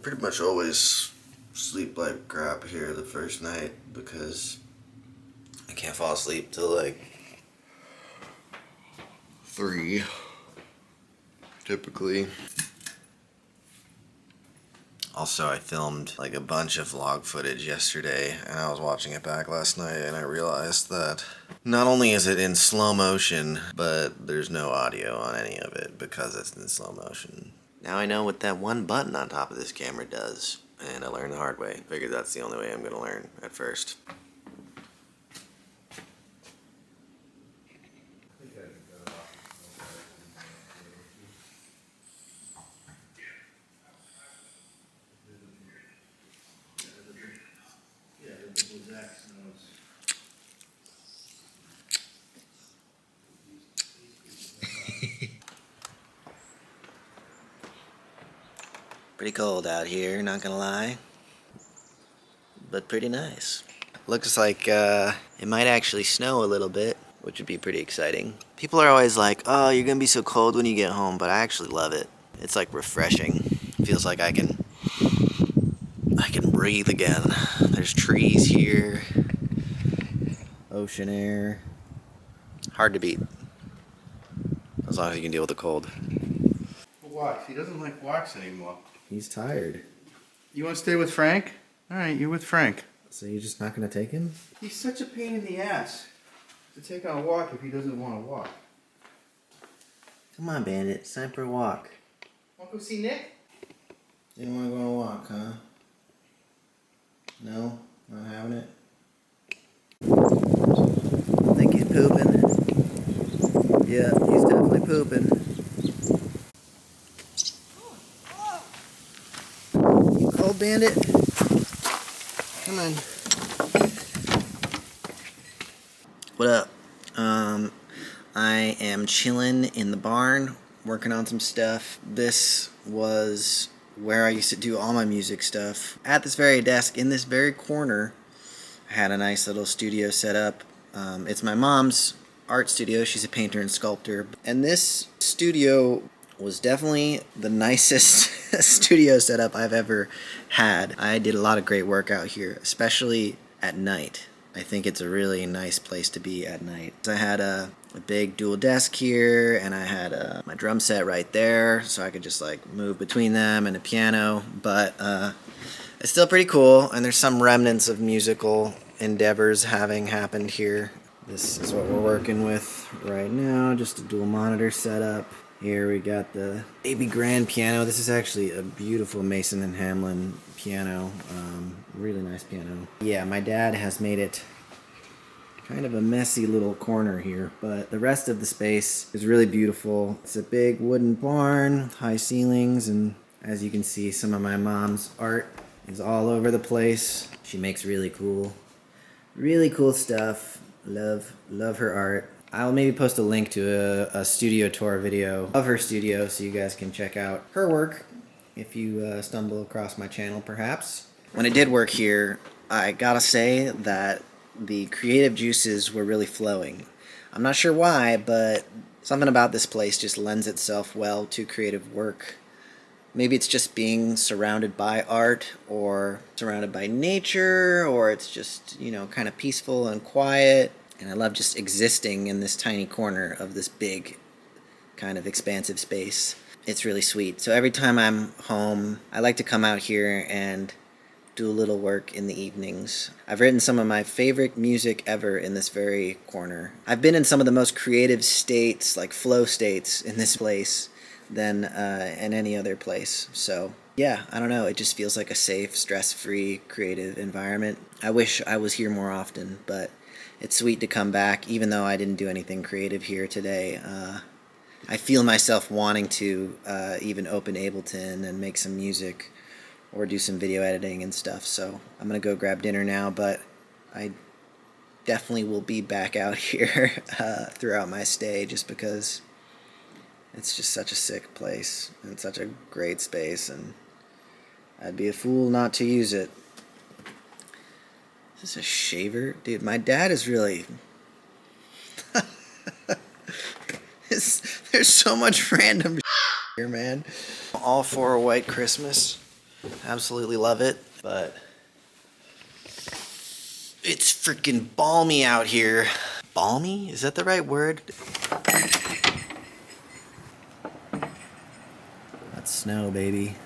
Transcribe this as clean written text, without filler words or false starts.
pretty much always sleep like crap here the first night because I can't fall asleep till like 3, typically. Also, I filmed like a bunch of vlog footage yesterday, and I was watching it back last night, and I realized that not only is it in slow motion, but there's no audio on any of it because it's in slow motion. Now I know what that one button on top of this camera does, and I learned the hard way. Figured that's the only way I'm gonna learn at first. Pretty cold out here, not gonna lie, but pretty nice. Looks like it might actually snow a little bit, which would be pretty exciting. People are always like, oh, you're gonna be so cold when you get home, but I actually love it. It's like refreshing. Feels like I can breathe again. There's trees here, ocean air. Hard to beat, as long as you can deal with the cold. Walks. He doesn't like walks anymore. He's tired. You want to stay with Frank? All right, you're with Frank. So you're just not gonna take him? He's such a pain in the ass to take on a walk if he doesn't want to walk. Come on, Bandit. It's time for a walk. Want to go see Nick? You don't want to go on a walk, huh? No? Not having it? I think he's pooping. Yeah, he's definitely pooping. You cold, Bandit? Come on. What up? I am chilling in the barn, working on some stuff. This was where I used to do all my music stuff. At this very desk, in this very corner, I had a nice little studio set up. It's my mom's art studio. She's a painter and sculptor. And this studio was definitely the nicest studio setup I've ever had. I did a lot of great work out here, especially at night. I think it's a really nice place to be at night. I had a big dual desk here, and I had my drum set right there, so I could just like move between them and a piano. But it's still pretty cool, and there's some remnants of musical endeavors having happened here. This is what we're working with right now, just a dual monitor setup. Here we got the baby grand piano. This is actually a beautiful Mason and Hamlin piano. Really nice piano. Yeah, my dad has made it kind of a messy little corner here, but the rest of the space is really beautiful. It's a big wooden barn, high ceilings, and as you can see, some of my mom's art is all over the place. She makes really cool stuff. Love her art. I'll maybe post a link to a studio tour video of her studio so you guys can check out her work if you stumble across my channel, perhaps. When I did work here, I gotta say that the creative juices were really flowing. I'm not sure why, but something about this place just lends itself well to creative work. Maybe it's just being surrounded by art, or surrounded by nature, or it's just, you know, kind of peaceful and quiet. And I love just existing in this tiny corner of this big, kind of expansive space. It's really sweet. So every time I'm home, I like to come out here and do a little work in the evenings. I've written some of my favorite music ever in this very corner. I've been in some of the most creative states, like flow states, in this place than in any other place. So yeah, I don't know. It just feels like a safe, stress-free, creative environment. I wish I was here more often, but it's sweet to come back, even though I didn't do anything creative here today. I feel myself wanting to even open Ableton and make some music or do some video editing and stuff. So I'm going to go grab dinner now, but I definitely will be back out here throughout my stay just because it's just such a sick place and such a great space, and I'd be a fool not to use it. Is this a shaver? Dude, my dad is really... There's so much random here, man. All for a white Christmas. Absolutely love it, but it's freaking balmy out here. Balmy? Is that the right word? That's snow, baby.